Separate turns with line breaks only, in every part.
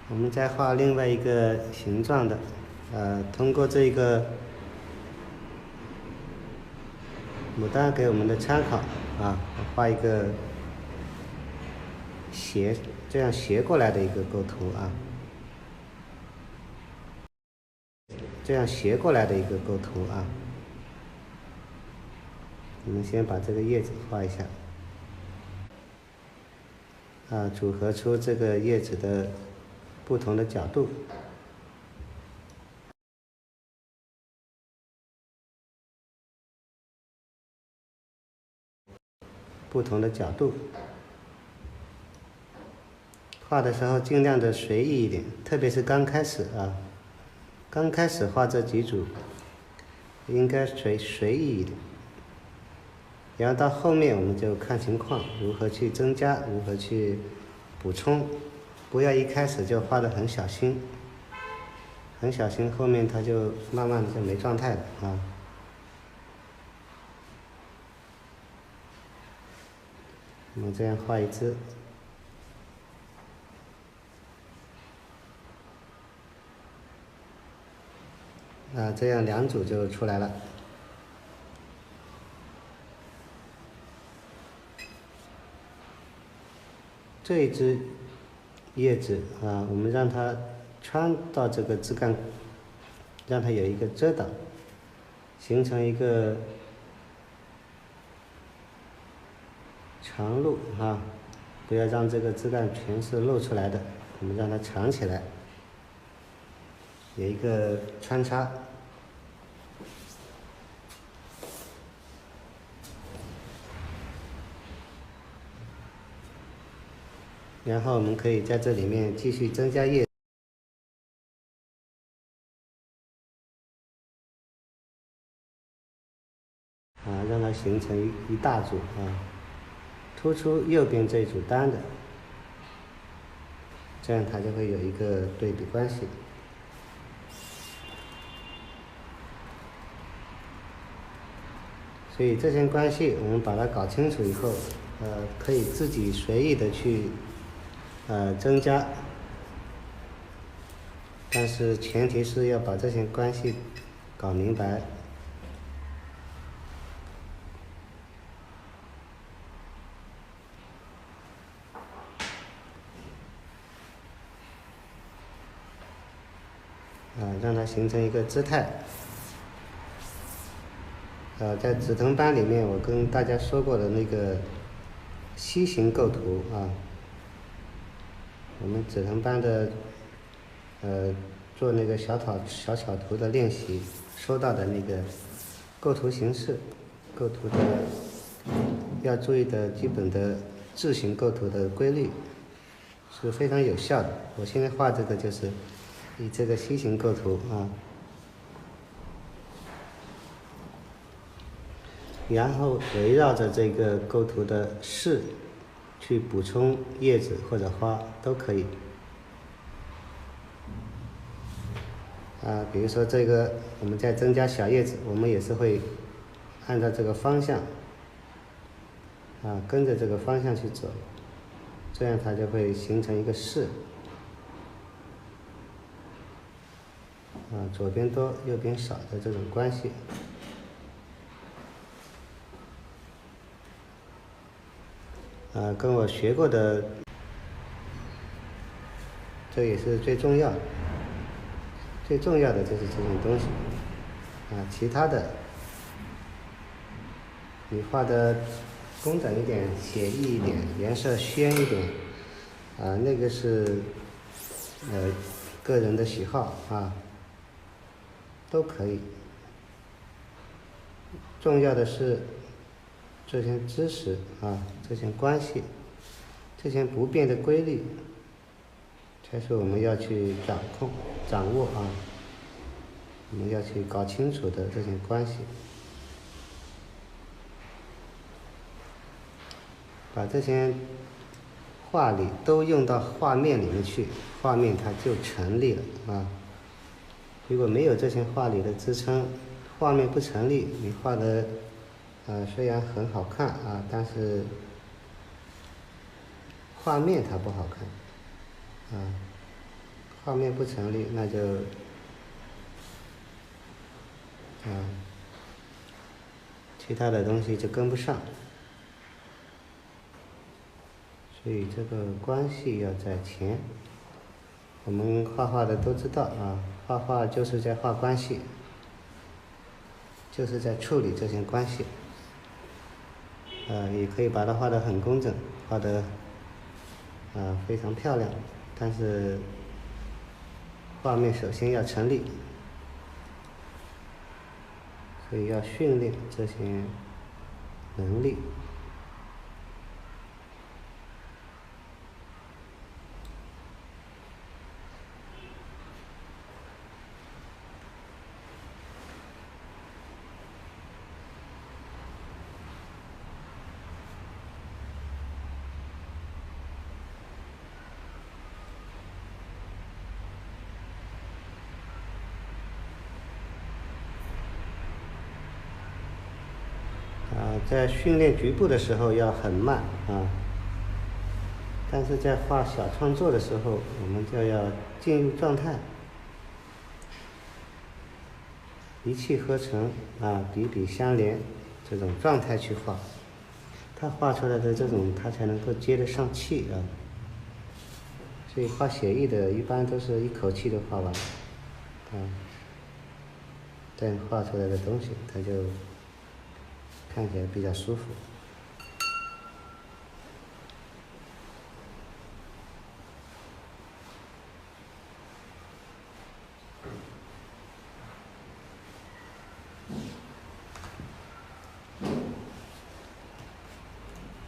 我们再画另外一个形状的，通过这个牡丹给我们的参考啊，画一个这样斜过来的一个构图啊，这样斜过来的一个构图啊。我们先把这个叶子画一下，组合出这个叶子的不同的角度。不同的角度，画的时候尽量的随意一点，特别是刚开始啊，刚开始画这几组，应该随意一点，然后到后面我们就看情况，如何去增加，如何去补充，不要一开始就画得很小心，很小心，后面它就慢慢的就没状态了啊。我们这样画一只，这样两组就出来了。这一只叶子我们让它穿到这个枝干，让它有一个遮挡，形成一个长路不要让这个枝干全是露出来的，我们让它长起来，有一个穿插。然后我们可以在这里面继续增加叶子，让它形成一大组突出右边这一组单的，这样它就会有一个对比关系。所以这些关系我们把它搞清楚以后，可以自己随意的去增加，但是前提是要把这些关系搞明白。让它形成一个姿态。在紫藤班里面，我跟大家说过的那个楔形构图我们紫藤班的做那个小草图的练习，说到的那个构图形式，构图的要注意的基本的字形构图的规律是非常有效的。我现在画这个就是以这个楔形构图然后围绕着这个构图的势去补充叶子或者花都可以。比如说这个我们再增加小叶子，我们也是会按照这个方向跟着这个方向去走，这样它就会形成一个势左边多右边少的这种关系。跟我学过的，这也是最重要的。最重要的就是这种东西其他的你画的工整一点、写意一点、颜色鲜一点那个是个人的喜好都可以。重要的是这些知识这些关系，这些不变的规律，才是我们要去掌握我们要去搞清楚的这些关系。把这些画理都用到画面里面去，画面它就成立了如果没有这些画理的支撑，画面不成立，你画的虽然很好看但是画面它不好看画面不成立，那就其他的东西就跟不上。所以这个关系要在前。我们画画的都知道啊，画画就是在画关系，就是在处理这些关系。也可以把它画得很工整，画得非常漂亮，但是画面首先要成立，所以要训练这些能力。在训练局部的时候要很慢啊，但是在画小创作的时候，我们就要进入状态，一气呵成笔笔相连这种状态去画，他画出来的这种他才能够接得上气啊。所以画写意的一般都是一口气就画完，这样画出来的东西它就看起来比较舒服。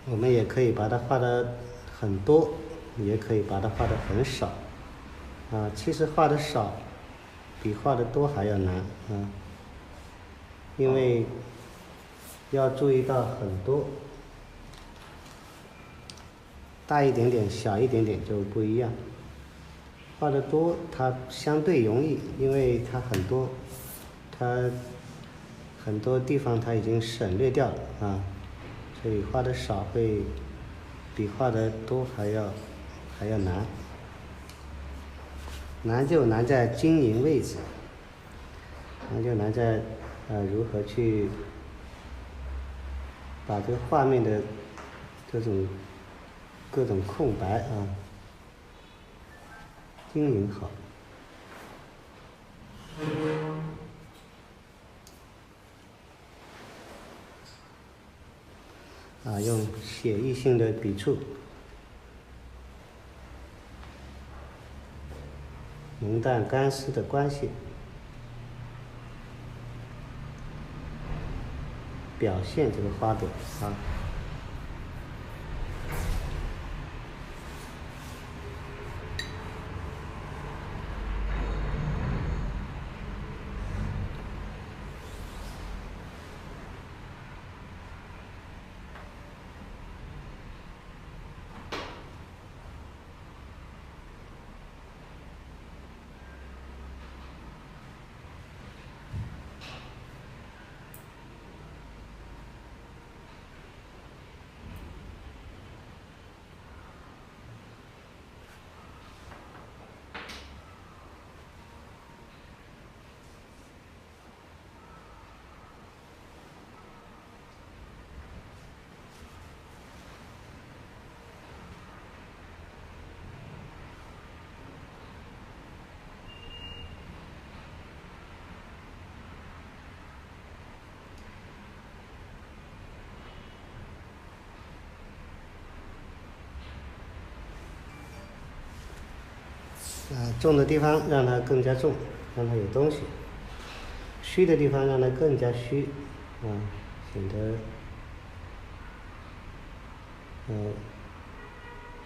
我们也可以把它画得很多，也可以把它画得很少。其实画得少比画得多还要难因为要注意到很多，大一点点小一点点就不一样。画得多它相对容易，因为它很多地方它已经省略掉了所以画得少会比画得多还要难。难就难在经营位置，难就难在如何去把这个画面的这种各种空白经营好。用写意性的笔触，浓淡干湿的关系，表现这个花朵重的地方让它更加重，让它有东西；虚的地方让它更加虚，显得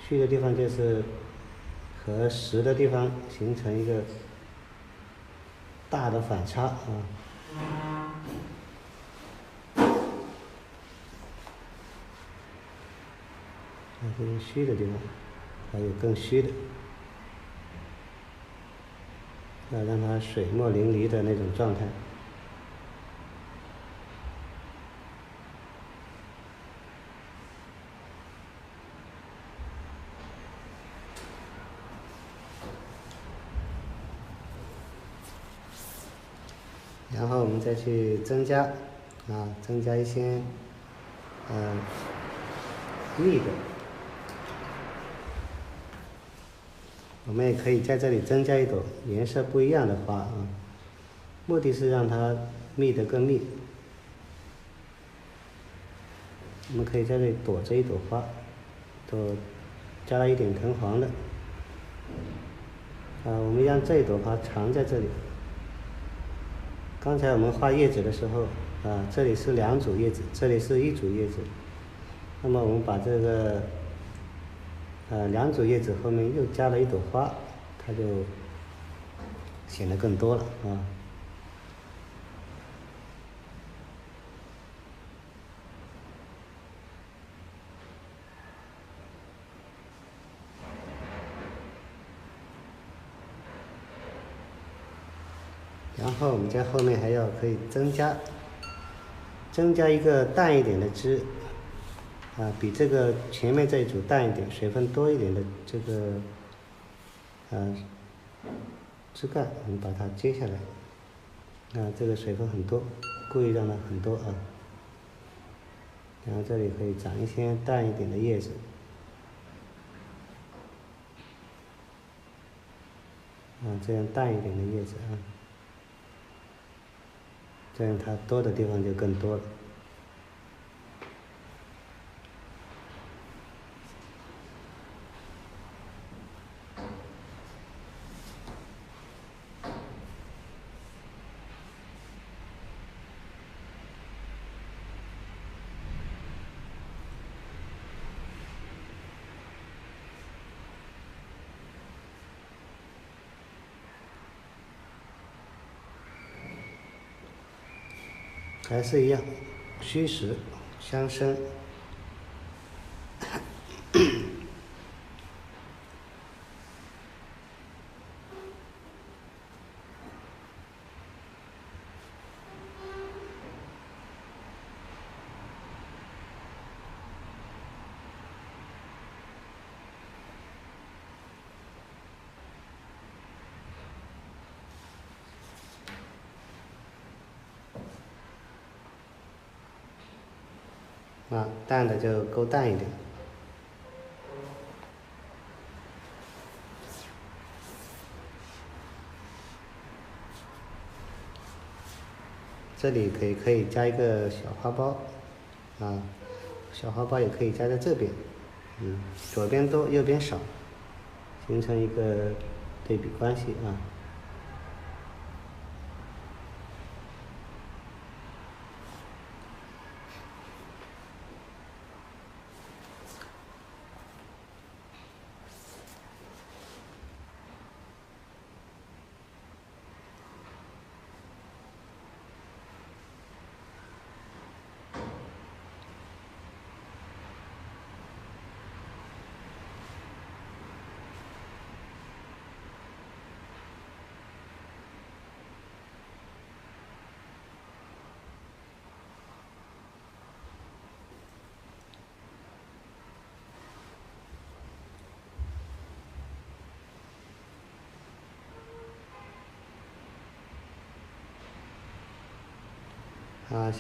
虚的地方就是和实的地方形成一个大的反差这是虚的地方，还有更虚的。要让它水墨淋漓的那种状态。然后我们再去增加增加一些密的。我们也可以在这里增加一朵颜色不一样的花目的是让它密得更密。我们可以在这里躲着一朵花，加了一点藤黄的。我们让这一朵花藏在这里。刚才我们画叶子的时候这里是2组叶子，这里是1组叶子。那么我们把这个2组叶子后面又加了一朵花，它就显得更多了然后我们在后面还要可以增加一个淡一点的枝比这个前面这一组淡一点，水分多一点的这个枝干，我们把它接下来这个水分很多，故意让它很多然后这里可以长一些淡一点的叶子这样淡一点的叶子这样它多的地方就更多了。还是一样，虚实相生。淡的就够淡一点。这里可以加一个小花苞小花苞也可以加在这边左边多右边少，形成一个对比关系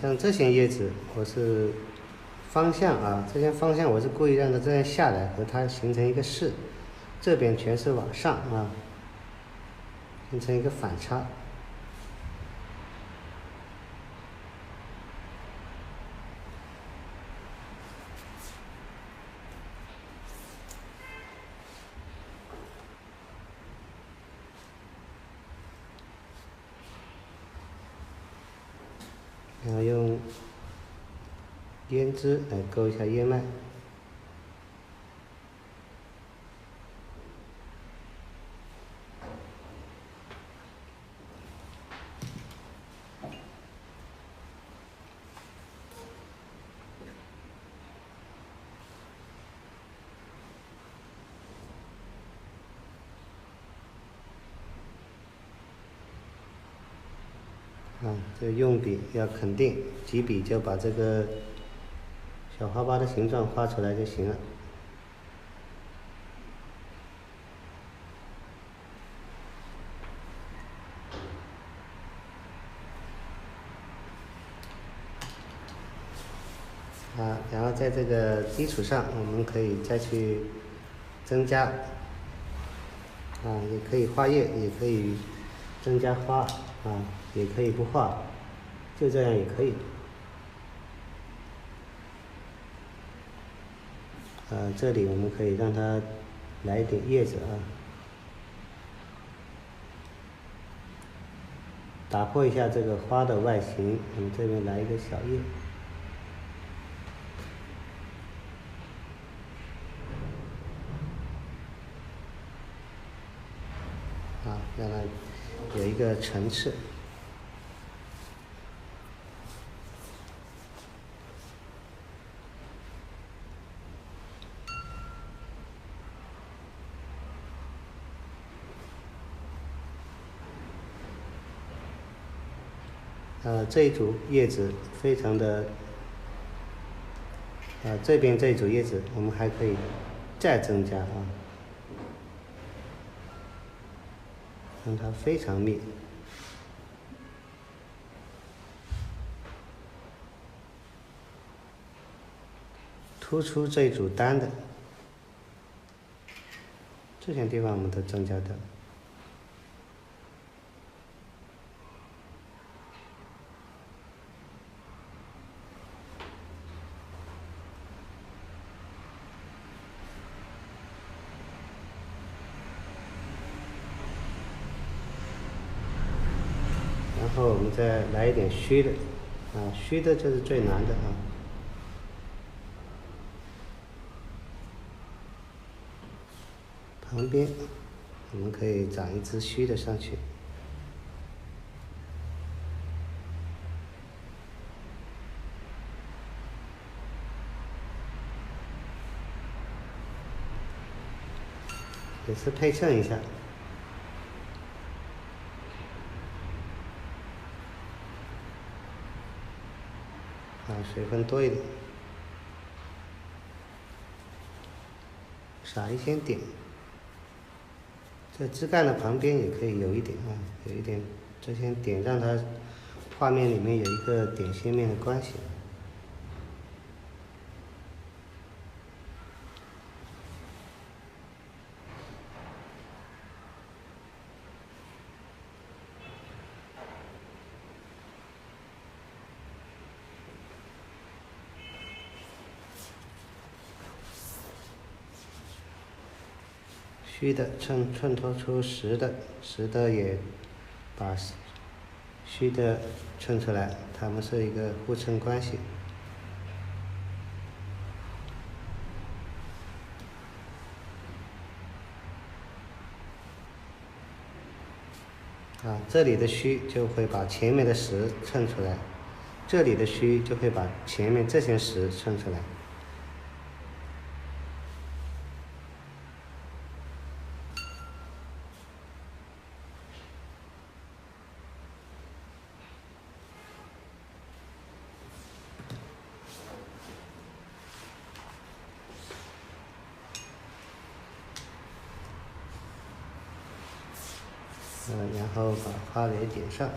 像这些叶子，我是方向这些方向我是故意让它这样下来，和它形成一个势，这边全是往上形成一个反差。然后用胭脂来勾一下叶脉。这个用笔要肯定，几笔就把这个小花苞的形状画出来就行了。然后在这个基础上，我们可以再去增加，也可以画叶，也可以增加花，也可以不画，就这样也可以。这里我们可以让它来一点叶子打破一下这个花的外形，我们这边来一个小叶。让它有一个层次。这一组叶子非常的，这边这一组叶子我们还可以再增加让它非常密，突出这一组单的，这些地方我们都增加掉。然后我们再来一点虚的，虚的就是最难的旁边我们可以长一只虚的上去。也是配衬一下。水分多一点，撒一些点。这枝干的旁边也可以有一点有一点这些点，让它画面里面有一个点线面的关系。虚的衬托出实的，实的也把虚的衬出来，它们是一个互衬关系。这里的虚就会把前面的实衬出来，这里的虚就会把前面这些实衬出来。然后把花蕊点上。